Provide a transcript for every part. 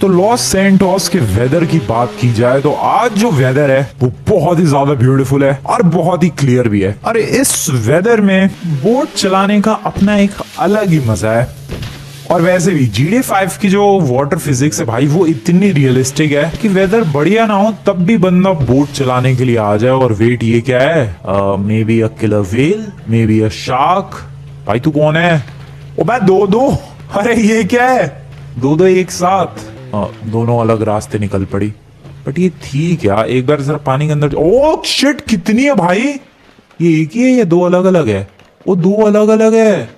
तो Los Santos के weather की बात की जाए तो आज जो वेदर है वो बहुत ही ज्यादा ब्यूटीफुल है और बहुत ही क्लियर भी है। अरे इस वेदर में बोट चलाने का अपना एक अलग ही मजा है। और वैसे भी GTA 5 की जो वाटर फिजिक्स है भाई वो इतनी रियलिस्टिक है कि वेदर बढ़िया ना हो तब भी बंदा बोट चलाने के लिए आ जाए। और वेट ये क्या है, may be a killer whale, may be a shark. भाई तू कौन है? ओ भाई दो, अरे ये क्या है, दो एक साथ। दोनों अलग रास्ते निकल पड़ी। बट ये थी क्या? एक बार जरा पानी के अंदर। ओ शिट, कितनी है भाई? ये एक ही है या दो अलग अलग है? वो दो अलग अलग है,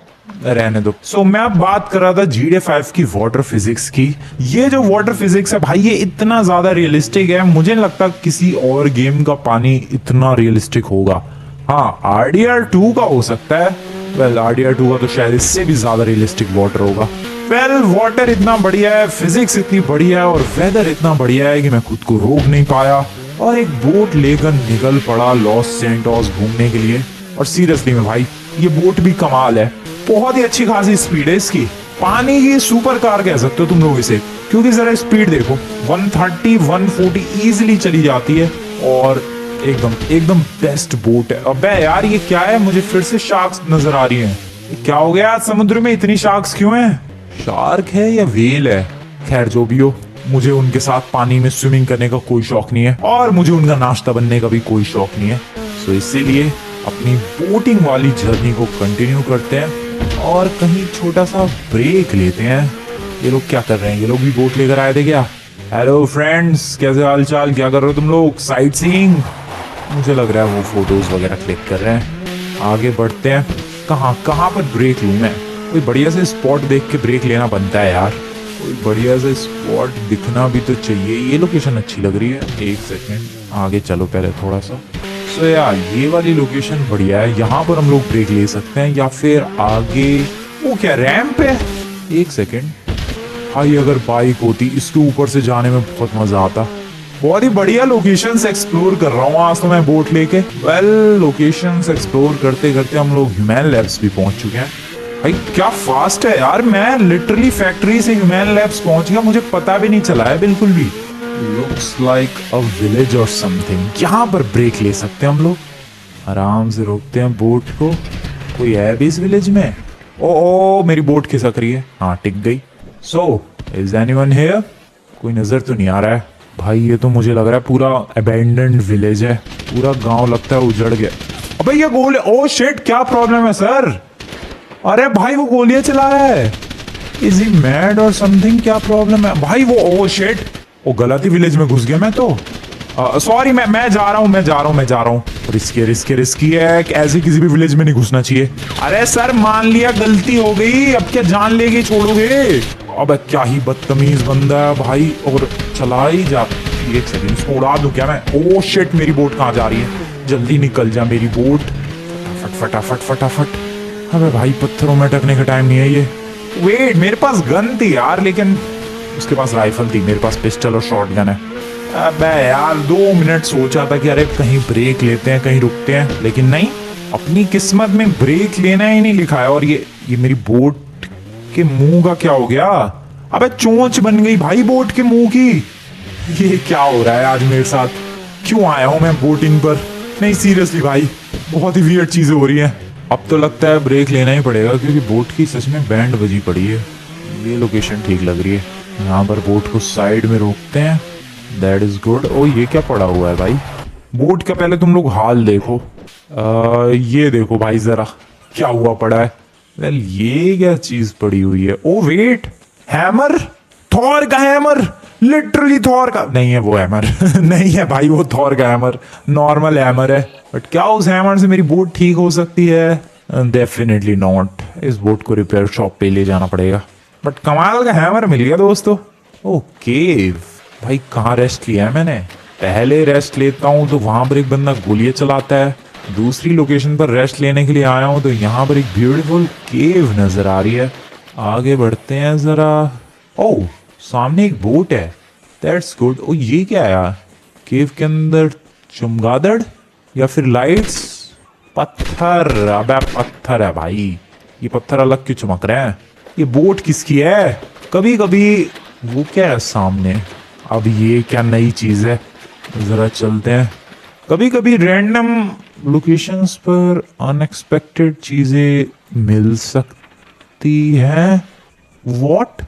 रहने दो। सो मैं अब बात कर रहा था GTA 5 की वाटर फिजिक्स की। ये जो वाटर फिजिक्स है भाई ये इतना ज्यादा रियलिस्टिक है, मुझे नहीं लगता किसी और गेम का पानी इतना रियलिस्टिक होगा। हाँ, RDR2 का हो सकता है। वेल RDR2 का तो शायद इससे भी ज्यादा रियलिस्टिक वाटर होगा। वेल वाटर इतना बढ़िया है, फिजिक्स इतनी बढ़िया है और वेदर इतना बढ़िया है कि मैं खुद को रोक नहीं पाया और एक बोट लेकर निकल पड़ा लॉस सैंटोस घूमने के लिए। और सीरियसली में भाई ये बोट भी कमाल है, बहुत ही अच्छी खासी स्पीड है इसकी। पानी की सुपर कार कह सकते हो तुम लोग इसे, क्योंकि जरा स्पीड देखो 130 140 इजीली चली जाती है और एकदम बेस्ट बोट है। अबे यार ये क्या है, मुझे फिर से शार्क्स नजर आ रही हैं। क्या हो गया समुद्र में, इतनी शार्क्स क्यों हैं? शार्क है या व्हेल है? खैर जो भी हो, मुझे उनके साथ पानी में स्विमिंग करने का कोई शौक नहीं है और मुझे उनका नाश्ता बनने का भी कोई शौक नहीं है। सो इसीलिए अपनी बोटिंग वाली जर्नी को कंटिन्यू करते हैं और कहीं छोटा सा ब्रेक लेते हैं। ये लोग क्या कर रहे हैं? ये लोग भी बोट लेकर आए थे क्या? हेलो फ्रेंड्स, कैसे हाल चाल, क्या कर रहे हो तुम लोग? Sight seeing? मुझे लग रहा है वो फोटोज वगैरह क्लिक कर रहे हैं। आगे बढ़ते हैं। कहाँ पर ब्रेक लूं मैं? कोई बढ़िया से स्पॉट देख के ब्रेक लेना बनता है यार। कोई बढ़िया से स्पॉट दिखना भी तो चाहिए। ये लोकेशन अच्छी लग रही है। एक सेकेंड आगे चलो पहले थोड़ा सा। सो यार ये वाली लोकेशन बढ़िया है, यहाँ पर हम लोग ब्रेक ले सकते हैं। या फिर आगे वो क्या रैंप है? एक सेकेंड भाई, अगर बाइक होती इसके ऊपर से जाने में बहुत मजा आता। बहुत ही बढ़िया लोकेशंस एक्सप्लोर कर रहा हूँ आज तो मैं बोट लेके। वेल लोकेशंस एक्सप्लोर करते करते हम लोग ह्यूमन लैब्स भी पहुंच चुके हैं। भाई क्या फास्ट है यार, मैं लिटरली फैक्ट्री से ह्यूमन लैब्स पहुंच गया, मुझे पता भी नहीं चला है बिल्कुल भी। लुक्स लाइक अ विलेज और समथिंग। यहाँ पर ब्रेक ले सकते हैं हम लोग, आराम से रोकते हैं बोट को। कोई है भी इस विलेज में? ओ मेरी बोट खिसक रही है। हाँ टिक गई। So is anyone here? कोई नजर तो नहीं आ रहा है भाई। ये तो मुझे लग रहा है पूरा अबैंडन्ड विलेज है, पूरा गांव लगता है उजड़ गया। अबे ये गोले, ओ शिट, क्या प्रॉब्लम है सर? अरे भाई वो गोलियां चला रहा है। इज ही मैड और समथिंग? क्या प्रॉब्लम है भाई? वो ओ शिट, वो गलत ही विलेज में घुस गया मैं तो। सॉरी मैं जा रहा हूँ। रिस्की है, ऐसे किसी भी विलेज में नहीं घुसना चाहिए। अरे सर मान लिया गलती हो गई, अब क्या जान लेके छोड़ोगे? अब क्या ही बदतमीज बंदा है भाई, और चला ही जा। एक सेकंड, इसको उड़ा दूं क्या मैं? ओ शिट, मेरी बोट कहाँ जा रही है? जल्दी निकल जा मेरी बोट, फटाफट। अबे भाई पत्थरों में अटकने का टाइम नहीं है ये। वेट, मेरे पास गन थी यार, लेकिन उसके पास राइफल थी, मेरे पास पिस्टल और शॉट गन है। अबे यार 2 मिनट सोचा था कि अरे कहीं ब्रेक लेते हैं, कहीं रुकते हैं, लेकिन नहीं, अपनी किस्मत में ब्रेक लेना ही नहीं लिखा है। और ये मेरी बोट के मुंह का क्या हो गया? अबे चोंच बन गई भाई बोट के मुंह की। ये क्या हो रहा है आज मेरे साथ? क्यों आया हूं मैं बोटिंग पर? नहीं सीरियसली भाई, बहुत ही वियर्ड चीजें हो रही हैं। अब तो लगता है ब्रेक लेना ही पड़ेगा, क्योंकि बोट की सच में बैंड बजी पड़ी है। ये लोकेशन ठीक लग रही है, यहाँ पर बोट को साइड में रोकते हैं। That is good. ओ ये क्या पड़ा हुआ है भाई? बोट का पहले तुम लोग हाल देखो। ये देखो भाई जरा क्या हुआ पड़ा है। वेल ये क्या चीज पड़ी हुई है? ओ वेट, हैमर, थॉर का हैमर, लिटरली थॉर का नहीं है वो हैमर। नहीं है भाई वो थॉर का हैमर, नॉर्मल हैमर है। बट क्या उस हैमर से मेरी बोट ठीक हो सकती है? Definitely not. इस बोट को रिपेयर शॉप पे ले जाना पड़ेगा। बट कमाल का हैमर मिल गया दोस्तों। ओके भाई, कहाँ रेस्ट लिया है मैंने? पहले रेस्ट लेता हूँ तो वहां पर एक बंदा गोलियां चलाता है। दूसरी लोकेशन पर रेस्ट लेने के लिए आया हूँ तो यहाँ पर एक ब्यूटीफुल केव नजर आ रही है। आगे बढ़ते हैं जरा। ओह सामने एक बोट है, दैट्स गुड। ओ ये क्या है यार? केव के अंदर चमगादड़ या फिर लाइट्स? पत्थर, अबे पत्थर है भाई। ये पत्थर अलग क्यों चमक रहे हैं? ये बोट किसकी है? कभी कभी वो क्या है सामने? अब ये क्या नई चीज है? जरा चलते हैं। कभी कभी रैंडम लोकेशंस पर अनएक्सपेक्टेड चीजें मिल सकती हैं। वॉट?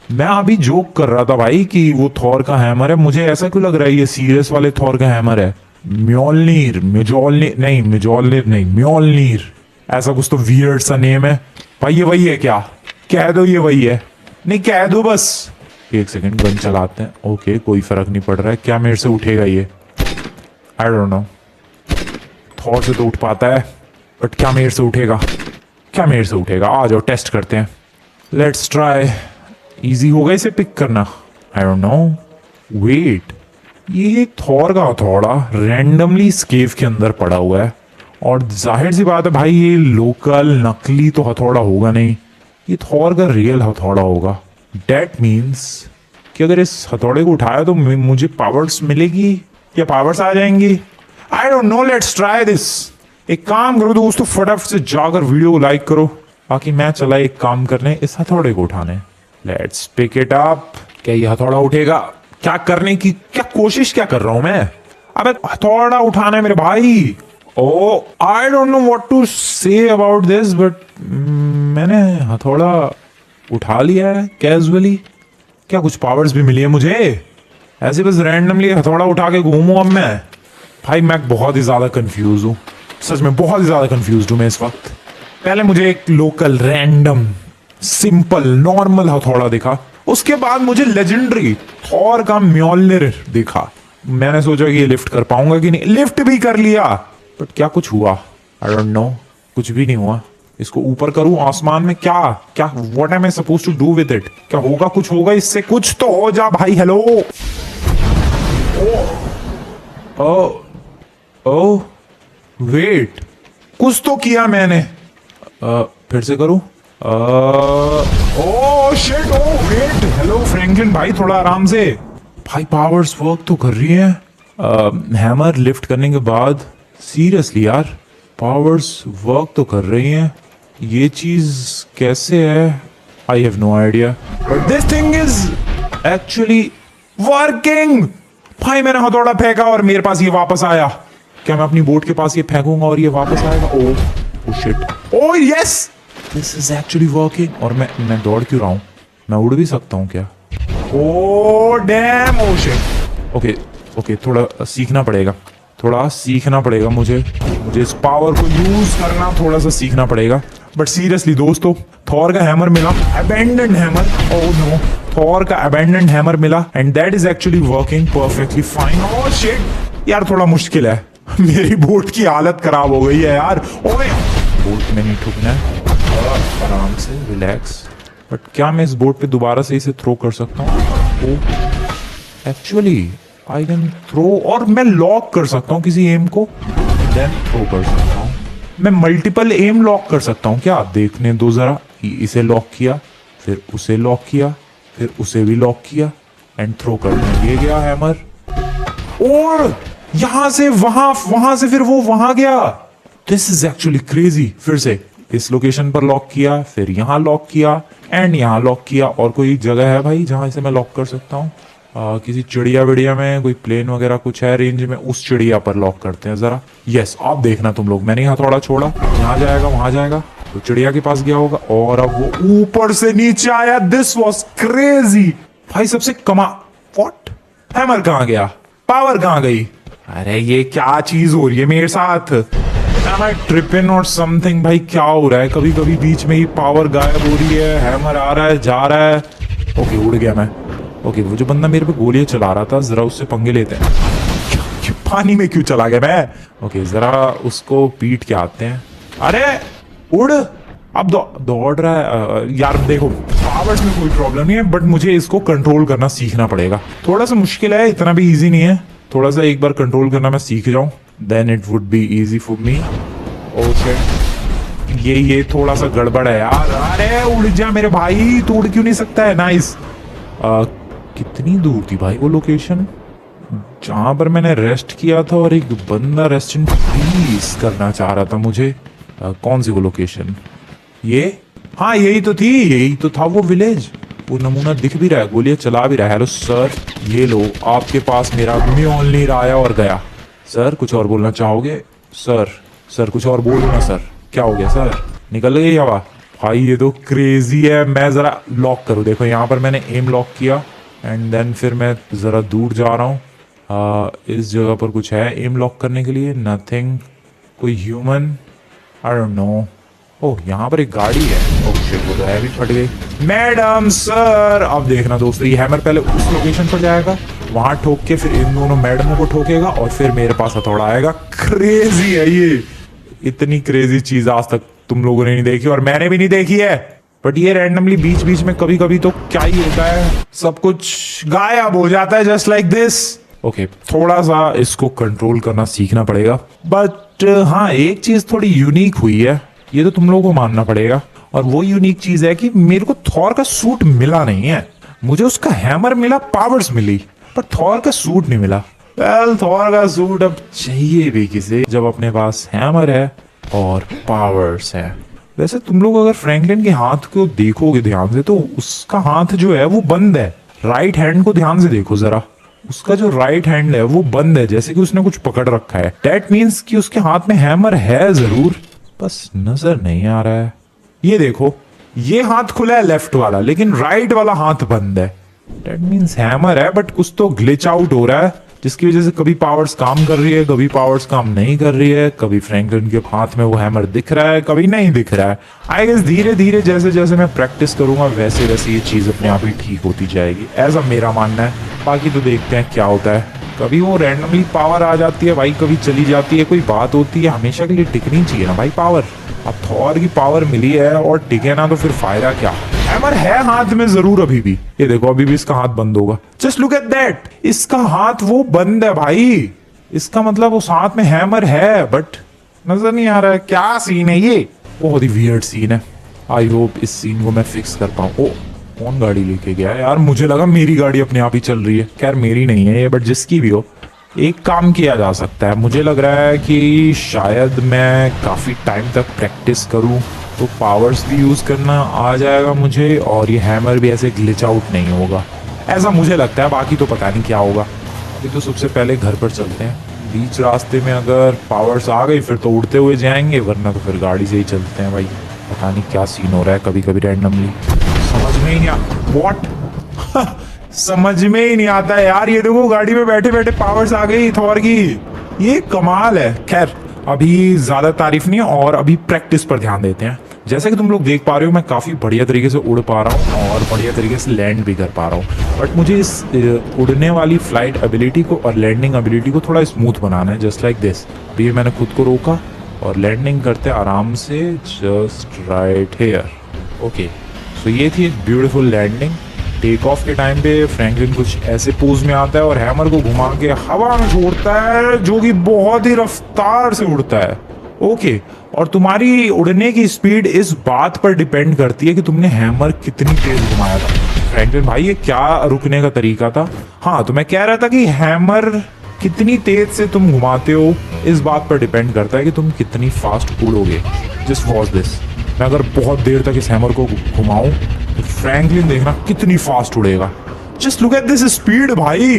मैं अभी जोक कर रहा था भाई कि वो थॉर का हैमर है। मुझे ऐसा क्यों लग रहा है ये सीरियस वाले थॉर का हैमर है? म्योलनीर, मिजोलनीर नहीं, मिजोलनीर नहीं, म्योलनीर, ऐसा कुछ तो वियर्ड सा नेम है भाई। ये वही है क्या? कह दो ये वही है। नहीं कह दो बस। एक सेकंड, गन चलाते हैं। ओके, कोई फर्क नहीं पड़ रहा है। क्या मेरे से उठेगा ये? आई डोंट नो। थॉर से तो उठ पाता है, बट क्या मेरे से उठेगा? क्या मेरे से उठेगा? आ जाओ टेस्ट करते हैं। Let's try. इजी होगा इसे पिक करना? आई डोंट नो। वेट, ये थॉर का हथौड़ा रैंडमली इस केव के अंदर पड़ा हुआ है, और जाहिर सी बात है भाई ये लोकल नकली तो हथौड़ा होगा नहीं, ये थॉर का रियल हथौड़ा होगा। डेट मीन्स कि अगर इस हथौड़े को उठाया तो मुझे पावर्स मिलेगी या पावर्स आ जाएंगी? आई don't no. Let's try this. एक काम करो दोस्तों, फटाफट से जाकर वीडियो को लाइक करो, बाकी मैं चला एक काम करने, इस हथौड़े को उठाने। Let's pick it up. क्या ये हथौड़ा उठेगा? क्या करने की क्या कोशिश क्या कर रहा हूं मैं? अबे हथौड़ा उठाना है मेरे भाई। Oh I don't know what to say about this, but मैंने हथौड़ा उठा लिया है कैजुअली। क्या कुछ पावर्स भी मिली है मुझे? ऐसे बस रैंडमली हथौड़ा उठा के घूमूं अब मैं? भाई मैं बहुत ही ज्यादा कंफ्यूज हूँ, सच में बहुत ही ज्यादा कंफ्यूज हूँ मैं इस वक्त। पहले मुझे एक लोकल रैंडम सिंपल नॉर्मल हथौड़ा दिखा, उसके बाद मुझे लेजेंडरी थॉर का म्योलनिर दिखा। मैंने सोचा कि ये लिफ्ट कर पाऊंगा कि नहीं, लिफ्ट भी कर लिया, बट क्या कुछ हुआ? आई डोंट नो। कुछ भी नहीं हुआ। इसको ऊपर करूं आसमान में, क्या क्या what am I suppose to do with it? क्या होगा? कुछ होगा इससे? कुछ तो हो जा भाई। हेलो। ओ ओ वेट, कुछ तो किया मैंने। फिर से करूं? Oh shit, oh wait, hello Franklin भाई, थोड़ा आराम से। भाई पावर्स वर्क तो कर रही है हैमर लिफ्ट करने के बाद। सीरियसली यार, पावर्स वर्क तो कर रही हैं। ये चीज कैसे है? I have no idea, but this thing is actually working. भाई मैंने हथौड़ा फेंका और मेरे पास ये वापस आया। क्या मैं अपनी बोट के पास ये फेंकूंगा और ये वापस आएगा? ओ shit, O yes, this is actually working. और मैं दौड़ क्यों रहा हूं? मैं उड़ भी सकता हूं क्या? Oh damn, oh shit. Okay okay, थोड़ा सीखना पड़ेगा, थोड़ा सीखना पड़ेगा मुझे इस पावर को यूज करना थोड़ा सा सीखना पड़ेगा। बट सीरियसली दोस्तों, थॉर का हैमर मिला, abandoned hammer. Oh no, Thor का अबैंडन्ड हैमर मिला and that is actually working perfectly fine. Oh shit यार, थोड़ा मुश्किल है। मेरी बोट की हालत खराब हो गई है यार। ओए, बोट में नहीं ठुकना है, आराम से रिलैक्स। बट क्या मैं इस बोट पे दोबारा से इसे थ्रो कर सकता हूँ? एक्चुअली आई कैन थ्रो, और मैं लॉक कर सकता हूँ किसी एम को, देन थ्रो कर सकता हूँ। मैं मल्टीपल एम लॉक कर सकता हूँ क्या? देखने दो जरा। इसे लॉक किया, फिर उसे लॉक किया, फिर उसे भी लॉक किया एंड थ्रो कर दिया। ये गया हैमर, और यहां से वहां, वहां से फिर वो वहां गया। This is actually crazy. फिर से इस लोकेशन पर लॉक किया, फिर यहाँ लॉक किया एंड यहाँ लॉक किया। और कोई जगह है भाई जहां इसे मैं लॉक कर सकता हूँ? किसी चिड़िया विड़िया में, कोई प्लेन वगैरह कुछ है रेंज में, उस चिड़िया पर लॉक करते हैं जरा। यस, आप देखना तुम लोग, मैंने यहाँ थोड़ा छोड़ा, यहाँ जाएगा वहां जाएगा, तो चिड़िया के पास गया होगा, और अब वो ऊपर से नीचे आया। दिस वॉज क्रेजी भाई। सबसे व्हाट? हैमर कहाँ गया? पावर कहाँ गई? अरे ये क्या चीज हो रही है मेरे साथ? Am I tripping or something? भाई क्या हो रहा है? कभी कभी बीच में ही पावर गायब हो रही है, हैमर आ रहा है, जा रहा है। ओके, उड़ गया मैं। ओके, वो जो बंदा मेरे पे गोलियां चला रहा था, जरा उससे पंगे लेते हैं। पानी में क्यों चला गया मैं? ओके, जरा उसको पीट के आते हैं। अरे उड़, अब दौड़ रहा है यार। देखो, पावर्स में कोई प्रॉब्लम नहीं है, बट मुझे इसको कंट्रोल करना सीखना पड़ेगा। थोड़ा सा मुश्किल है, इतना भी इजी नहीं है। थोड़ा सा एक बार कंट्रोल करना मैं सीख जाऊं, then it would be easy for me. Okay, ये थोड़ा सा गड़बड़ है यार। अरे उड़ जा मेरे भाई, तू उड़ क्यों नहीं सकता है? नाइस। कितनी दूर थी भाई वो लोकेशन जहां पर मैंने रेस्ट किया था, और एक बंदा रेस्ट इन पीस करना चाह रहा था मुझे। कौन सी वो लोकेशन? ये, हाँ यही तो थी, यही तो था वो विलेज। वो नमूना दिख भी रहा है, गोलियां चला भी रहा है। हेलो सर, ये लो आपके पास मेरा म्योलनीर आया और गया। सर कुछ और बोलना चाहोगे? सर कुछ और बोलो ना सर। क्या हो गया सर, निकल गई हवा? भाई ये तो क्रेजी है। मैं जरा लॉक करूँ, देखो यहाँ पर मैंने एम लॉक किया एंड देन फिर मैं जरा दूर जा रहा हूँ। इस जगह पर कुछ है एम लॉक करने के लिए? नथिंग। कोई human? I don't know. Oh यहाँ पर एक गाड़ी है। ओह शिट, वो तो है भी फट गई। मैडम सर, अब देखना दोस्तों, ये हैमर पहले उस लोकेशन पर जाएगा, वहां ठोक के फिर इन दोनों मैडमों को ठोकेगा और फिर मेरे पास हथौड़ा आएगा। क्रेजी है ये, इतनी क्रेजी चीज आज तक तुम लोगों ने नहीं देखी और मैंने भी नहीं देखी है। बट ये रैंडमली बीच बीच में कभी कभी तो क्या ही होता है, सब कुछ गायब हो जाता है जस्ट लाइक दिस। ओके, थोड़ा सा इसको कंट्रोल करना सीखना पड़ेगा। बट हाँ, एक चीज थोड़ी यूनिक हुई है, ये तो तुम लोगों को मानना पड़ेगा। और वो यूनिक चीज है कि मेरे को थॉर का सूट मिला नहीं है। मुझे उसका हैमर मिला, पावर्स मिली, पर थॉर का सूट नहीं मिला। वेल, थॉर का सूट अब चाहिए भी किसे जब अपने पास हैमर है और पावर्स है। वैसे तुम लोग अगर फ्रैंकलिन के हाथ को देखोगे ध्यान से तो उसका हाथ जो है वो बंद है। राइट हैंड को ध्यान से देखो जरा, उसका जो राइट हैंड है वो बंद है, जैसे कि उसने कुछ पकड़ रखा है। दैट मीन्स कि उसके हाथ में हैमर है जरूर, बस नजर नहीं आ रहा है। ये देखो, ये हाथ खुला है लेफ्ट वाला, लेकिन राइट वाला हाथ बंद है। दैट मीन्स हैमर है बट कुछ तो ग्लिच आउट हो रहा है, जिसकी वजह से कभी पावर्स काम कर रही है, कभी पावर्स काम नहीं कर रही है, कभी फ्रैंकलिन के हाथ में वो हैमर दिख रहा है, कभी नहीं दिख रहा है। आई गेस धीरे धीरे जैसे जैसे मैं प्रैक्टिस करूंगा वैसे वैसे ये चीज अपने आप ही ठीक होती जाएगी, ऐसा मेरा मानना है। बाकी तो देखते हैं क्या होता है। कभी वो रैंडमली पावर आ जाती है भाई, कभी चली जाती है, कोई बात होती है, हमेशा के लिए टिकनी चाहिए ना भाई पावर। अब थॉर की पावर मिली है और टिके ना तो फिर फायदा क्या। हैमर है हाथ में जरूर अभी भी, ये देखो अभी भी इसका हाथ बंद होगा। जस्ट लुक एट दैट, इसका हाथ वो बंद है भाई, इसका मतलब उस हाथ में हैमर है बट नजर नहीं आ रहा है। क्या सीन है ये, बहुत ही वियर्ड सीन है। आई होप इस सीन को मैं फिक्स कर पाऊँ। ओ, कौन गाड़ी लेके गया है यार? मुझे लगा मेरी गाड़ी अपने आप ही चल रही है। खैर मेरी नहीं है ये, बट जिसकी भी हो, एक काम किया जा सकता है। मुझे लग रहा है कि शायद मैं काफी टाइम तक प्रैक्टिस करूं तो पावर्स भी यूज करना आ जाएगा मुझे और ये हैमर भी ऐसे ग्लिच आउट नहीं होगा, ऐसा मुझे लगता है। बाकी तो पता नहीं क्या होगा। अभी तो सबसे पहले घर पर चलते हैं। बीच रास्ते में अगर पावर्स आ गई फिर तो उड़ते हुए जाएंगे, वरना तो फिर गाड़ी से ही चलते हैं भाई। पता नहीं क्या सीन हो रहा है, कभी कभी रैंडमली समझ में ही नहीं व्हाट समझ में ही नहीं आता है यार। ये देखो गाड़ी में बैठे बैठे पावर्स आ गई थॉर की, ये कमाल है। खैर अभी ज्यादा तारीफ नहीं है और अभी प्रैक्टिस पर ध्यान देते हैं। जैसे कि तुम लोग देख पा रहे हो मैं काफी बढ़िया तरीके से उड़ पा रहा हूँ और बढ़िया तरीके से लैंड भी कर पा रहा हूँ। बट मुझे इस उड़ने वाली फ्लाइट एबिलिटी को और लैंडिंग एबिलिटी को थोड़ा स्मूथ बनाना है, जस्ट लाइक दिस। अभी मैंने खुद को रोका और लैंडिंग करते आराम से, जस्ट राइट हेयर। ओके, सो ये थी एक ब्यूटीफुल लैंडिंग। टेक ऑफ के टाइम पे फ्रैंकलिन कुछ ऐसे पोज में आता है और हैमर को घुमा के हवा में छोड़ता है, जो कि बहुत ही रफ्तार से उड़ता है। ओके, और तुम्हारी उड़ने की स्पीड इस बात पर डिपेंड करती है कि तुमने हैमर कितनी तेज घुमाया था। फ्रैंकलिन भाई ये क्या रुकने का तरीका था? हाँ, तो मैं कह रहा था कि हैमर कितनी तेज से तुम घुमाते हो इस बात पर डिपेंड करता है कि तुम कितनी फास्ट उड़ोगे। जस्ट वॉच दिस, मैं अगर बहुत देर तक इस हैमर को घुमाऊं तो फ्रैंकलिन देखना कितनी फास्ट उड़ेगा। Just look at this speed भाई,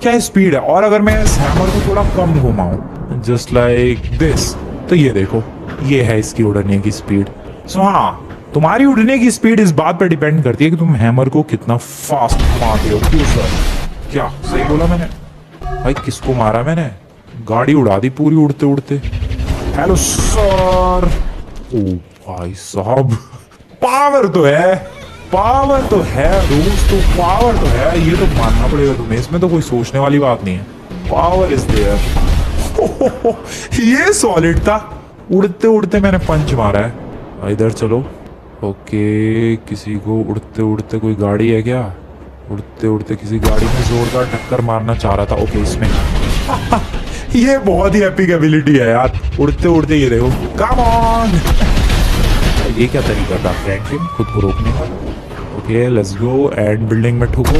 क्या स्पीड है। और अगर मैं इस हैमर को थोड़ा कम घुमाऊं, जस्ट लाइक दिस, तो ये देखो, ये है इसकी उड़ने की स्पीड। सो हाँ, तुम्हारी उड़ने की स्पीड इस बात पर डिपेंड करती है कि तुम हैमर को कितना फास्ट घुमाते हो। क्यों सर, क्या सही बोला मैंने? भाई किसको मारा मैंने? गाड़ी उड़ा दी पूरी उड़ते उड़ते। Hello sir. ओ भाई साहब, पावर तो है, पावर तो है दोस्तों, पावर तो है, ये तो मानना पड़ेगा तुम्हें, इसमें तो कोई सोचने वाली बात नहीं है। Power is there. ये सॉलिड था, उड़ते उड़ते मैंने पंच मारा है। इधर चलो। ओके, किसी को उड़ते उड़ते कोई गाड़ी है क्या? उड़ते उड़ते किसी गाड़ी में जोरदार टक्कर मारना चाह रहा था। ओके, इसमें ये बहुत ही एपिक एबिलिटी है यार, उड़ते उड़ते ये देखो, कम ऑन। ये क्या तरीका था फ्रैंकलिन खुद को रोकने का? Okay, let's go and building में ठुको।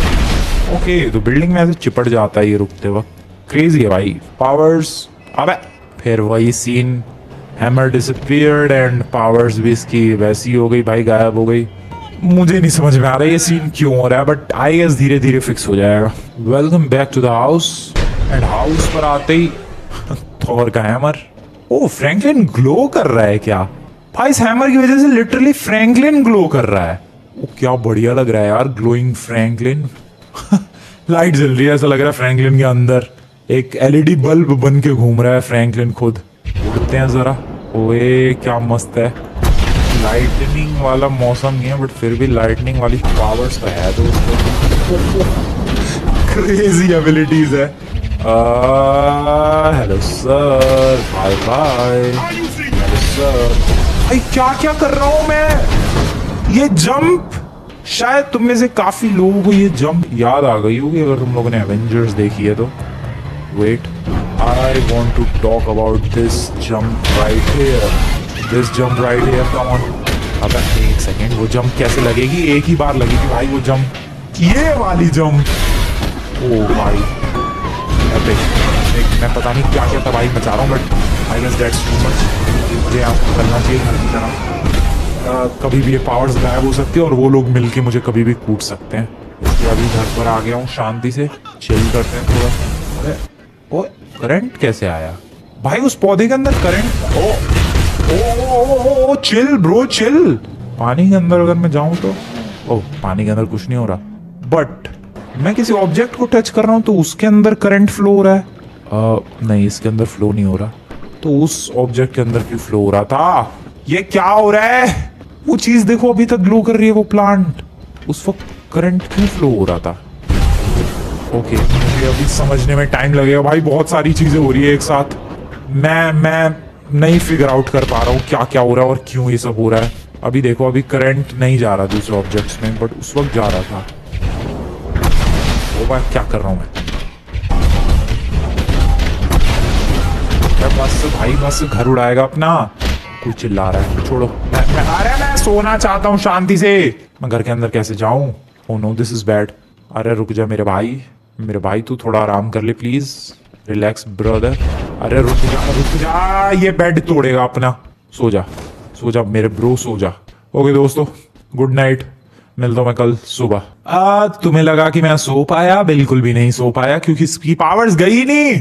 ओके, तो बिल्डिंग में ऐसे चिपट जाता है ये रुकते वक्त। क्रेजी है भाई, पावर्स। अबे फिर वही सीन, हैमर डिसअपीयर्ड एंड पावर्स भी इसकी वैसी हो गई भाई, गायब हो गई। मुझे नहीं समझ में आ रहा है ये सीन क्यों हो रहा है, बट आई गेस धीरे धीरे फिक्स हो जाएगा। Welcome back to the house. And house पर आते ही थॉर का हैमर। ओ फ्रैंकलिन ग्लो कर रहा है क्या भाई? इस हैमर की वजह से लिटरली फ्रैंकलिन ग्लो कर रहा है। ओ क्या बढ़िया लग रहा है यार, ग्लोइंग फ्रैंकलिन। लाइट जल रही है, ऐसा लग रहा है फ्रैंकलिन के अंदर एक एलईडी बल्ब बन के घूम रहा है फ्रैंकलिन खुद। उड़ते हैं जरा। ओए क्या मस्त है। लाइटनिंग वाला मौसम नहीं है बट फिर भी लाइटनिंग वाली पावर्स तो है दोस्तों। क्रेजी एबिलिटीज है। Hello sir, bye bye. Hello sir. भाई क्या क्या कर रहा हूँ मैं? ये जंप, शायद तुम में से काफी लोगों को ये जंप याद आ गई होगी अगर तुम लोगों ने एवेंजर्स देखी है तो। Wait, I want to talk about this jump right here. This jump right here, come on. अब एक सेकेंड, वो जंप कैसे लगेगी? एक ही बार लगेगी भाई वो जंप, ये वाली जंप। ओ भाई मैं पता नहीं क्या क्या तबाही मचा रहा हूँ but I guess that's too much. मुझे आपको करना चाहिए घर की तरह। कभी भी ये पावर्स गायब हो सकती है और वो लोग मिलके मुझे कभी भी कूट सकते हैं। इसलिए अभी घर पर आ गया हूँ, शांति से चिल करते हैं थोड़ा। अरे ओ, करंट कैसे आया भाई उस पौधे के अंदर? करंट? ओ चिल ब्रो चिल। पानी के अंदर अगर मैं जाऊं तो पानी के अंदर कुछ नहीं हो रहा, बट मैं किसी ऑब्जेक्ट को टच कर रहा हूं तो उसके अंदर करंट फ्लो हो रहा है। नहीं, इसके अंदर फ्लो नहीं हो रहा, तो उस ऑब्जेक्ट के अंदर क्यों फ्लो हो रहा था? ये क्या हो रहा है? वो चीज देखो अभी तक ग्लो कर रही है, वो प्लांट। उस वक्त करंट क्यों फ्लो हो रहा था? ओके, मुझे अभी समझने में टाइम लगेगा भाई, बहुत सारी चीजें हो रही है एक साथ। मैं नहीं फिगर आउट कर पा रहा हूँ क्या क्या हो रहा है और क्यों ये सब हो रहा है। अभी देखो, अभी करंट नहीं जा रहा दूसरे ऑब्जेक्ट्स में, बट उस वक्त जा रहा था। ओ भाई क्या कर रहा हूँ मैं? बस घर उड़ाएगा अपना। कोई चिल्ला रहा है, छोड़ो। मैं सोना चाहता हूँ शांति से। मैं घर के अंदर कैसे जाऊं? Oh no, this is bad. अरे रुक जा मेरे भाई तू थोड़ा आराम कर ले प्लीज। Relax brother. अरे रुक जा, ये बेड तोड़ेगा अपना। सो जा मेरे ब्रो, सो जा। ओके दोस्तों, गुड नाइट। मिलता हूं मैं कल सुबह। तुम्हें लगा कि मैं सो पाया? बिल्कुल भी नहीं सो पाया, क्योंकि इसकी पावर्स गई नहीं।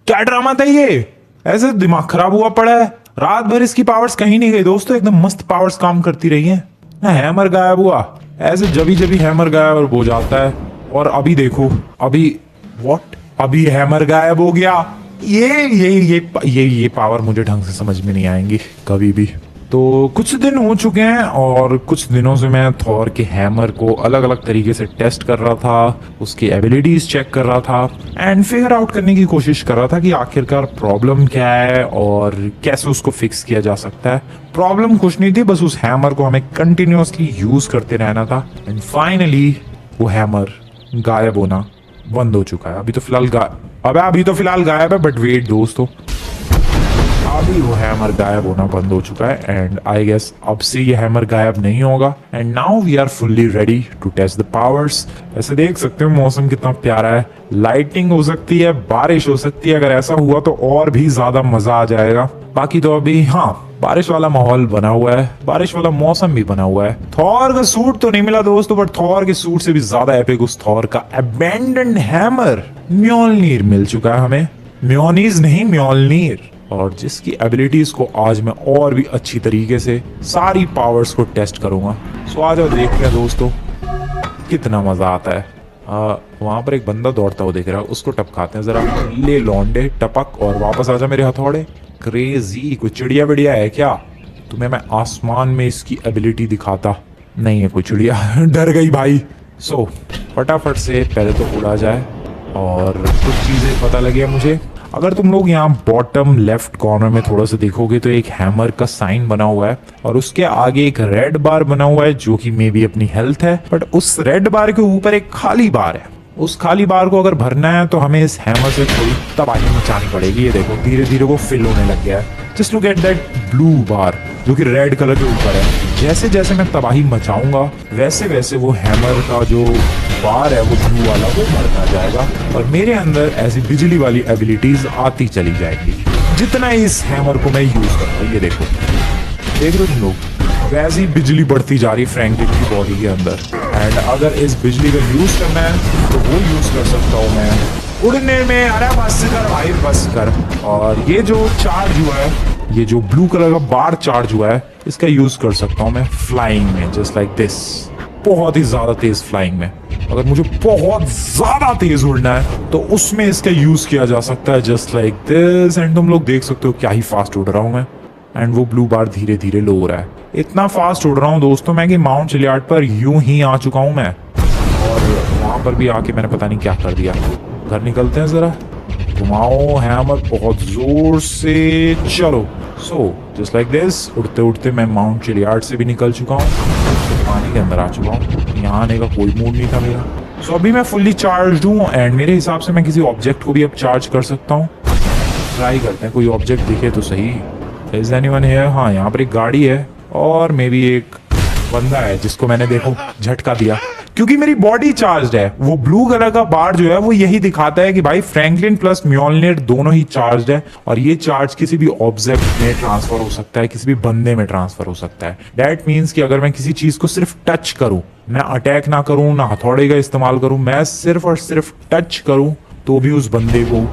क्या ड्रामा था ये? ऐसे दिमाग खराब हुआ पड़ा है। रात भर इसकी पावर्स कहीं नहीं गई दोस्तों, एकदम मस्त पावर्स काम करती रही हैं। हैमर गायब हुआ, ऐसे जभी हैमर गायब हो जाता है। और अभी देखो, अभी हैमर गायब हो गया। ये पावर मुझे ढंग से समझ में नहीं आएंगी कभी भी। तो कुछ दिन हो चुके हैं और कुछ दिनों से मैं थॉर के हैमर को अलग अलग तरीके से टेस्ट कर रहा था, उसकी एबिलिटीज चेक कर रहा था एंड फिगर आउट करने की कोशिश कर रहा था कि आखिरकार प्रॉब्लम क्या है और कैसे उसको फिक्स किया जा सकता है। प्रॉब्लम कुछ नहीं थी, बस उस हैमर को हमें कंटिन्यूअसली यूज करते रहना था एंड फाइनली वो हैमर गायब होना बंद हो चुका है। अभी तो फिलहाल गायब है, बट वेट दोस्तों, अभी वो हैमर गायब होना बंद हो चुका है एंड आई गेस अब से ये हैमर गायब नहीं होगा। And now we are fully ready to test the powers. ऐसे देख सकते हो मौसम कितना प्यारा है, लाइटिंग हो सकती है, बारिश हो सकती है। अगर ऐसा हुआ तो और भी ज्यादा मजा आ जाएगा। बाकी तो अभी बारिश वाला माहौल बना हुआ है, बारिश वाला मौसम भी बना हुआ है। थॉर का सूट तो नहीं मिला दोस्तों, बट थॉर के सूट से भी ज्यादा एपिक उस थॉर का अबैंडन्ड हैमर म्योल्नीर मिल चुका है हमें। म्योनीज नहीं, म्योल्नीर। और जिसकी एबिलिटीज को आज मैं और भी अच्छी तरीके से सारी पावर्स को टेस्ट करूंगा। सो आ जाओ, देखते हैं दोस्तों कितना मजा आता है। वहां पर एक बंदा दौड़ता हुआ दिख रहा है, उसको टपकाते हैं जरा। ले लौंडे टपक और वापस आजा मेरे हथौड़े। क्रेजी, कोई चिड़िया बिड़िया है क्या? तुम्हें मैं आसमान में इसकी एबिलिटी दिखाता। नहीं है कोई चिड़िया। डर गई भाई। सो फटाफट से पहले तो उड़ा जाए और कुछ चीजें पता लगी है मुझे। अगर तुम लोग यहाँ बॉटम लेफ्ट कॉर्नर में थोड़ा सा देखोगे तो एक हैमर का साइन बना हुआ है और उसके आगे एक रेड बार बना हुआ है जो कि मे बी अपनी हेल्थ है। बट उस रेड बार के ऊपर एक खाली बार है। उस खाली बार को अगर भरना है तो हमें इस हैमर से थोड़ी तबाही मचानी पड़ेगी। ये देखो धीरे धीरे वो फिल होने लग गया है। Just look at that blue bar जो कि रेड कलर के ऊपर है। जैसे जैसे मैं तबाही मचाऊंगा वैसे वैसे वो हैमर का जो बार है वो ब्लू वाला वो बढ़ता जाएगा और मेरे अंदर ऐसी बिजली वाली एबिलिटीज आती चली जाएगी जितना इस हैमर को मैं यूज करूंगा। ये देखो, देख रहे हो तुम लोग, वैसी बिजली बढ़ती जा रही फ्रैंकलिन की बॉडी के अंदर। एंड अगर इस बिजली का यूज करना है तो वो यूज कर सकता हूँ मैं उड़ने में। अरे बस कर भाई बस कर। और ये जो चार्ज हुआ है, ये जो ब्लू कलर का बार चार्ज हुआ है, इसका यूज कर सकता हूँ मैं फ्लाइंग में, जस्ट लाइक दिस। बहुत ही ज्यादा तेज फ्लाइंग में। अगर मुझे बहुत ज्यादा तेज उड़ना है तो उसमें इसका यूज किया जा सकता है, जस्ट लाइक दिस। एंड तुम लोग देख सकते हो क्या ही फास्ट उड़ रहा हूँ मैं। एंड वो ब्लू बार धीरे धीरे लो हो रहा है। इतना फास्ट उड़ रहा हूँ दोस्तों मैं कि माउंट चिलियार्ड पर यूं ही आ चुका हूँ मैं। और वहां पर भी आके मैंने पता नहीं क्या कर दिया। घर निकलते हैं जरा, घुमाओ हैमर बहुत जोर से, चलो। सो जस्ट लाइक दिस, उड़ते उड़ते मैं माउंट चिलियार्ड से भी निकल चुका हूँ, पानी के अंदर आ चुका हूँ। यहाँ आने का कोई मूड नहीं था मेरा। सो अभी मैं फुल्ली चार्ज हूँ एंड मेरे हिसाब से मैं किसी ऑब्जेक्ट को भी अब चार्ज कर सकता हूँ। ट्राई करते हैं, कोई ऑब्जेक्ट दिखे तो सही। Is anyone here? हाँ, यहाँ पर एक गाड़ी है और मे बी एक बंदा है जिसको मैंने देखो झटका दिया क्योंकि मेरी बॉडी चार्ज है। वो ब्लू कलर का बार जो है वो यही दिखाता है कि भाई फ्रैंकलिन प्लस म्योलनिर दोनों ही चार्ज है। और ये चार्ज किसी भी ऑब्जेक्ट में ट्रांसफर हो सकता है, किसी भी बंदे में ट्रांसफर हो सकता है। दैट मीन्स कि अगर मैं किसी चीज को सिर्फ टच करूं, मैं अटैक ना करूं, ना हथौड़े का इस्तेमाल करूं, मैं सिर्फ और सिर्फ टच करूं तो भी उस बंदे को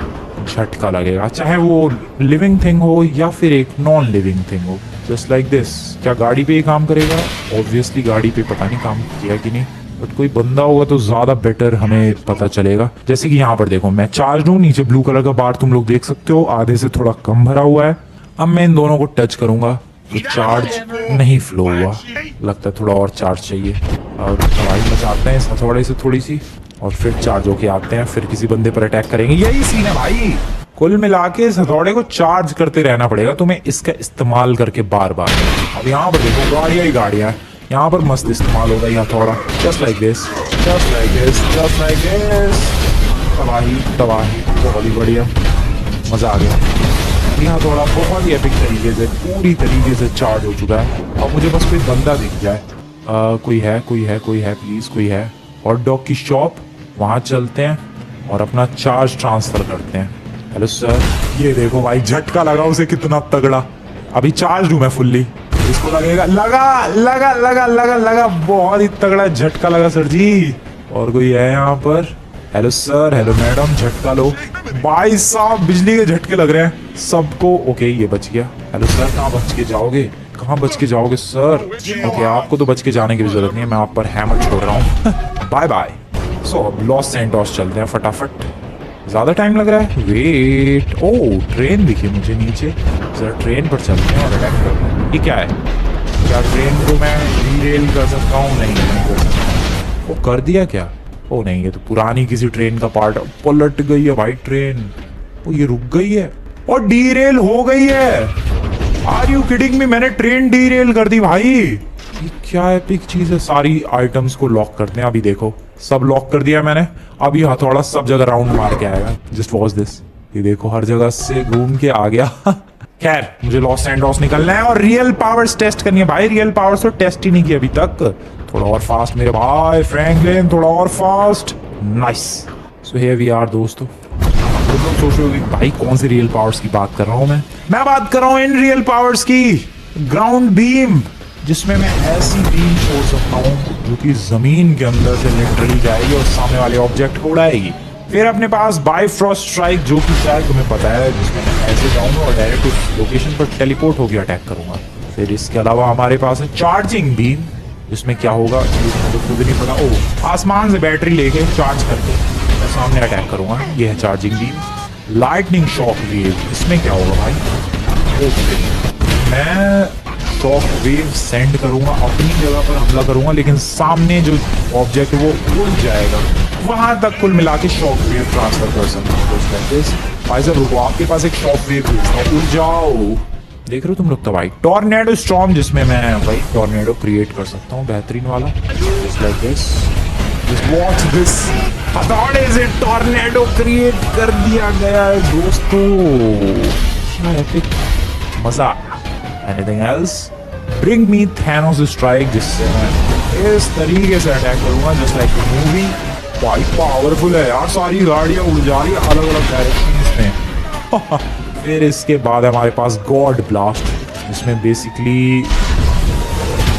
झटका लगेगा, चाहे वो लिविंग थिंग हो या फिर एक नॉन लिविंग थिंग हो। Just like this. क्या गाड़ी पे ये काम करेगा? ऑब्वियसली गाड़ी पे पता नहीं काम किया कि नहीं, बट कोई बंदा होगा तो ज्यादा बेटर हमें पता चलेगा। जैसे कि यहाँ पर देखो मैं चार्ज हूँ, नीचे ब्लू कलर का बार तुम लोग देख सकते हो, आधे से थोड़ा कम भरा हुआ है। अब मैं इन दोनों को टच करूंगा तो चार्ज नहीं फ्लो हुआ, लगता है थोड़ा और चार्ज चाहिए। और हवाई मचाते हैं इस हथौड़े से थोड़ी सी और फिर चार्ज होके आते हैं, फिर किसी बंदे पर अटैक करेंगे। यही सीन है भाई। कुल मिला के इस हथौड़े को चार्ज करते रहना पड़ेगा तुम्हें, इसका इस्तेमाल करके बार बार। अब यहाँ पर देखो गाड़ियाँ ही गाड़ियाँ, यहाँ पर मस्त इस्तेमाल होगा ये हथौड़ा। Just like this, just like this, just like this. तबाही तबाही, बहुत ही बढ़िया, मजा आ गया। ये हथौड़ा बहुत ही एपिक तरीके से पूरी तरीके से चार्ज हो चुका है। अब मुझे बस कोई बंदा दिख जाए। कोई है, कोई है, कोई है, प्लीज कोई है। हॉट डॉग की शॉप, वहां चलते हैं और अपना चार्ज ट्रांसफर करते हैं। हेलो सर, ये देखो भाई झटका लगा उसे कितना तगड़ा। अभी चार्ज हूं मैं फुल्ली, इसको लगेगा, लगा लगा लगा लगा लगा, बहुत ही तगड़ा झटका लगा सर जी। और कोई है यहाँ पर? हेलो सर, हेलो मैडम, झटका लो। भाई साहब बिजली के झटके लग रहे हैं सबको। ओके ये बच गया। हेलो सर, कहाँ बच के जाओगे, कहाँ बच के जाओगे सर? ओके आपको तो बच के जाने की भी जरूरत नहीं है, मैं आप पर हैमर छोड़ रहा हूँ। Bye bye. सो अब लॉस सैंटोस चलते हैं फटाफट, ज्यादा टाइम लग रहा है। वेट, ओ ट्रेन दिखी मुझे नीचे, जरा ट्रेन पर चलते हैं और अटैक करते हैं। ये क्या है? क्या ट्रेन को मैं डीरेल कर सकता हूँ? नहीं कर सकता। वो कर दिया क्या? ओ नहीं, ये तो पुरानी किसी ट्रेन का पार्ट। पलट गई है भाई ट्रेन। ओ ये रुक गई है और डीरेल हो गई है। Are you kidding me? मैंने ट्रेन डीरेल कर दी भाई। ये क्या एपिक चीज है। सारी आइटम्स को लॉक करते हैं। अभी देखो सब लॉक कर दिया मैंने। अब ये हथौड़ा सब जगह राउंड मार के आएगा। Just watch this. ये देखो हर जगह से घूम के आ गया। खैर मुझे लॉस सैंटोस निकलना है और रियल पावर्स टेस्ट करनी है भाई। रियल पावर्स तो टेस्ट ही नहीं किया अभी तक। थोड़ा और फास्ट मेरे भाई फ्रैंकलिन, थोड़ा और fast. Nice. So here we are दोस्तों। तुम लोग सोच रहे हो भाई कौन से रियल पावर्स की बात कर रहा हूँ मैं बात कर रहा हूँ इन रियल पावर्स की। ग्राउंड बीम, जिसमें मैं ऐसी बीम छोड़ सकता हूँ जो कि जमीन के अंदर से लिटरली जाएगी और सामने वाले ऑब्जेक्ट को उड़ाएगी। फिर अपने पास बाइफ्रॉस्ट स्ट्राइक, जो कि शायद तुम्हें पता है, जिसमें मैं ऐसे जाऊंगा और डायरेक्ट उस लोकेशन पर टेलीपोर्ट होकर अटैक करूंगा। फिर इसके अलावा हमारे पास है चार्जिंग बीम, जिसमें क्या होगा मुझे खुद नहीं पता। ओ आसमान से बैटरी लेके चार्ज करके मैं सामने अटैक करूंगा। ये है charging beam. Lightning shock wave, इसमें क्या होगा भाई? मैं शॉक वेव सेंड करूंगा, अपनी जगह पर हमला करूंगा, लेकिन सामने जो ऑब्जेक्ट वो उड़ जाएगा वहां तक कुल मिला के शॉक वेव ट्रांसफर कर सकता हूँ। भाई साहब रुको, आपके पास एक शॉक वेव उड़ जाओ। देख रहे हो तुम लोग तबाही। टॉर्नेडो स्टॉर्म, जिसमें मैं भाई टॉर्नेडो क्रिएट कर सकता हूँ बेहतरीन वाला। Just like this, just watch this. हथौड़े से टॉर्नेडो क्रिएट कर दिया गया है दोस्तों। क्या एपिक, मजा। Anything else? Bring me Thanos strike, जिससे मैं इस तरीके से अटैक करूंगा जस्ट लाइक मूवी। भाई पावरफुल है यार, सारी गाड़ियां उड़ जा रही है अलग अलग डायरेक्शंस में। फिर इसके बाद हमारे पास गॉड ब्लास्ट, जिसमें बेसिकली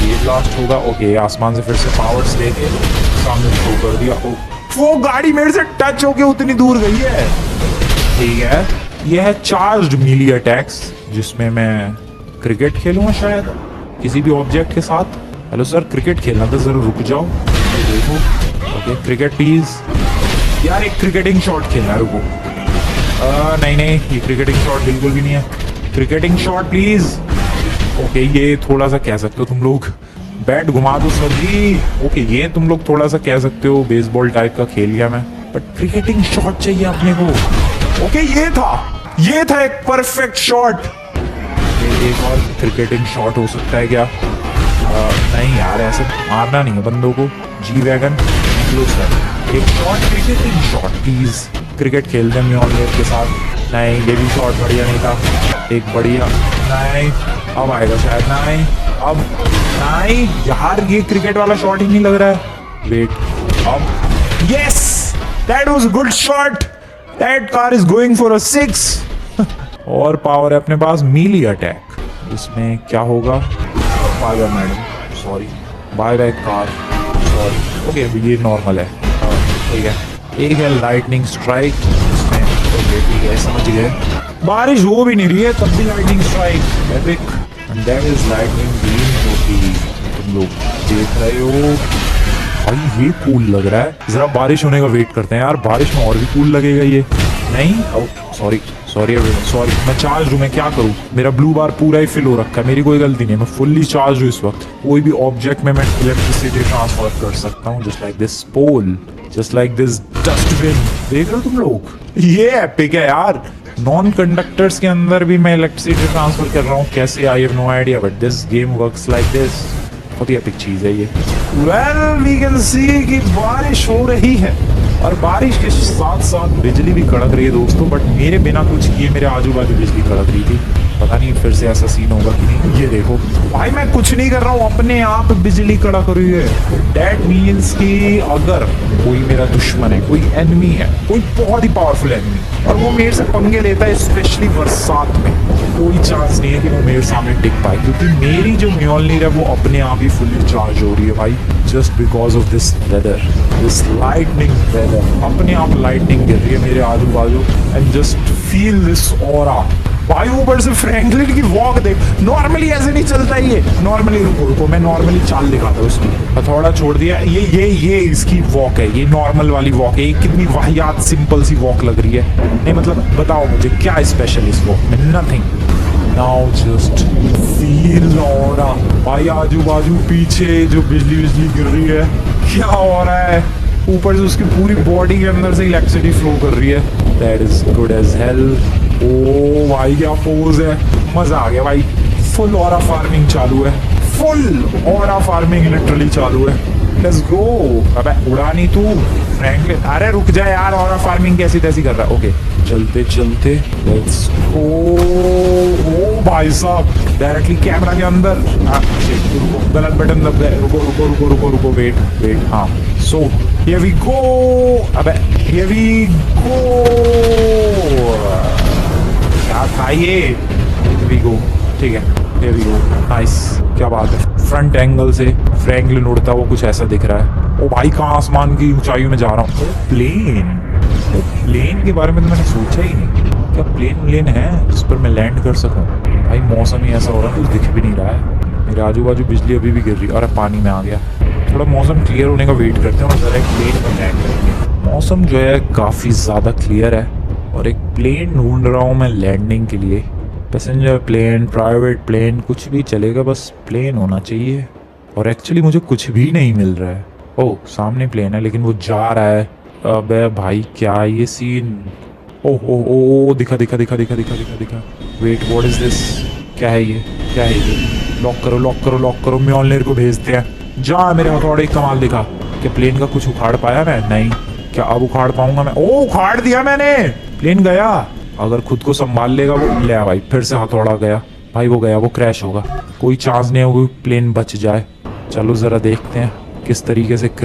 ये ब्लास्ट होगा। ओके, आसमान से फिर से पावर्स लेके सामने थ्रो कर दिया। वो गाड़ी मेरे से टच होके उतनी दूर गई है। ठीक है, ये है चार्ज्ड मीली अटैक्स, जिसमें मैं क्रिकेट खेलूंगा शायद किसी भी ऑब्जेक्ट के साथ। हेलो सर, क्रिकेट खेलना तो जरूर रुक जाओ, देखो। ओके, क्रिकेट प्लीज यार, एक क्रिकेटिंग शॉट खेलना है, रुको। नहीं नहीं, ये क्रिकेटिंग शॉट बिल्कुल भी नहीं है। Cricketing shot please. ओके, ये थोड़ा सा कह सकते हो तुम लोग बैट घुमा दो सर जी। ओके, ये तुम लोग थोड़ा सा कह सकते हो बेसबॉल टाइप का खेल लिया मैं, बट क्रिकेटिंग शॉट चाहिए अपने को। ओके, ये था एक परफेक्ट शॉट। एक और क्रिकेटिंग शॉट हो सकता है क्या? नहीं यार, ऐसे मारना नहीं है बंदों को। जी वैगन सर, एक shot, cricketing shot please. Cricket खेलते हैं म्योलनिर के साथ। नहीं, ये भी शॉट बढ़िया नहीं था। एक बढ़िया, नहीं अब आएगा शायद। नहीं, अब नहीं यार, ये क्रिकेट वाला शॉट ही नहीं लग रहा है। वेट, अब yes, that was good shot. That car is going for a 6। और पावर है अपने पास मीली अटैक। इसमें क्या होगा? Bye bye madam, sorry, bye bye car, sorry. Okay, ये नॉर्मल है, ठीक है। एक है लाइटनिंग स्ट्राइक, इसमें ओके ठीक है, समझ गए। बारिश हो भी नहीं रही है तब भी lightning strike, epic. And that is lightning beam, जो कि तुम लोग देख रहे हो। भाई ये कूल लग रहा है। जरा बारिश होने का वेट करते हैं यार, बारिश में और भी कूल लगेगा ये। नहीं, सॉरी सॉरी सॉरी, मैं चार्ज हूँ, मैं क्या करूँ? मेरा ब्लू बार पूरा ही फिल हो रखा है, मेरी कोई गलती नहीं, मैं फुल्ली चार्ज हूँ इस वक्त। कोई भी ऑब्जेक्ट में मैं इलेक्ट्रिसिटी ट्रांसफर कर सकता हूँ, just like this pole, just like this dustbin. देख रहे हो तुम लोग? ये एपिक है यार। नॉन कंडक्टर्स के अंदर भी मैं इलेक्ट्रिसिटी ट्रांसफर कर रहा हूँ। कैसे? I have no idea, but this game works like this. बहुत ही एपिक चीज है ये। वेल, वी कैन सी कि बारिश हो रही है और बारिश के साथ साथ बिजली भी कड़क रही है दोस्तों। बट मेरे बिना कुछ किए मेरे आजू बाजू बिजली कड़क रही थी। पता नहीं फिर से ऐसा सीन होगा कि नहीं। ये देखो भाई, मैं कुछ नहीं कर रहा हूँ, अपने आप बिजली कड़क रही है। दैट मीन्स कि अगर कोई मेरा दुश्मन है, कोई एनिमी है, कोई बहुत ही पावरफुल एनिमी, और वो मेरे से पंगे लेता है, स्पेशली बरसात में, कोई चांस नहीं है कि वो मेरे सामने टिक पाए, क्योंकि मेरी जो म्योलनिर है वो अपने आप ही फुल्ली चार्ज हो रही है भाई, just because of this weather, this lightning weather. अपने आप लाइटनिंग गिर रही है मेरे आजू बाजू, and just feel this aura. भाई ऊपर से फ्रैंकलिन की वॉक देख, नॉर्मली ऐसे नहीं चलता ये। नॉर्मली रुको, मैं नॉर्मली चाल दिखाता हूँ उसकी। हथौड़ा छोड़ दिया, ये इसकी वॉक है, ये नॉर्मल वाली वॉक है। ये कितनी वाहियात सिंपल सी वॉक लग रही है। नहीं मतलब बताओ मुझे क्या स्पेशल इस वॉक में? Nothing. Now just feel aura. भाई आजू बाजू पीछे जो बिजली गिर रही है, क्या हो रहा है? ऊपर से उसकी पूरी बॉडी के अंदर से इलेक्ट्रिसिटी फ्लो कर रही है। That is good as hell. Oh भाई क्या पोज है, मजा आ गया भाई। फुल ऑरा फार्मिंग चालू है, फुल ऑरा फार्मिंग लिटरली चालू है। Let's go. अबे उड़ा नहीं तू फ्रैंकलिन, अरे रुक जा यार, ऑरा फार्मिंग कैसी तैसी कर रहा है। ओके चलते चलते लेट्स गो। ओ भाई साहब, डायरेक्टली कैमरा के अंदर। रुको, गलत बटन दब गए। रुको, वेट। हाँ, सो हियर वी गो। अबे हियर वी गो। क्या था ये? वी गो, ठीक है, here we go, nice, क्या बात है। फ्रंट एंगल से फ्रैंकलिन उड़ता हुआ कुछ ऐसा दिख रहा है। ओ भाई, कहाँ आसमान की ऊंचाइयों में जा रहा हूँ। प्लेन के बारे में तो मैंने सोचा ही नहीं। क्या प्लेन है जिस पर मैं लैंड कर सकूँ? भाई मौसम ही ऐसा हो रहा है, कुछ दिख भी नहीं रहा है। मेरे आजू बाजू बिजली अभी भी गिर रही है। और पानी में आ गया। थोड़ा मौसम क्लियर होने का वेट करते हैं और जरा एक प्लेन में लैंड करेंगे। मौसम जो है काफ़ी ज़्यादा क्लियर है और एक प्लेन ढूंढ रहा हूँ मैं लैंडिंग के लिए। पैसेंजर प्लेन, प्राइवेट प्लेन, कुछ भी चलेगा, बस प्लेन होना चाहिए। और एक्चुअली मुझे कुछ भी नहीं मिल रहा है। ओह, सामने प्लेन है लेकिन वो जा रहा है। अबे भाई क्या ये सीन? ओह, दिखा। Wait, what is this? क्या है ये? लॉक करो। म्योलनिर को भेजते हैं। जा, मेरे हथौड़े कमाल दिखा। क्या प्लेन का कुछ उखाड़ पाया मैं? नहीं। क्या अब उखाड़ पाऊंगा मैं? ओ, उखाड़ दिया मैंने। प्लेन गया। अगर खुद को संभाल लेगा वो। ले भाई, फिर से हथौड़ा गया। भाई वो गया, वो क्रैश होगा। कोई चांस नहीं होगी प्लेन बच जाए। चलो जरा देखते हैं किस तरीके से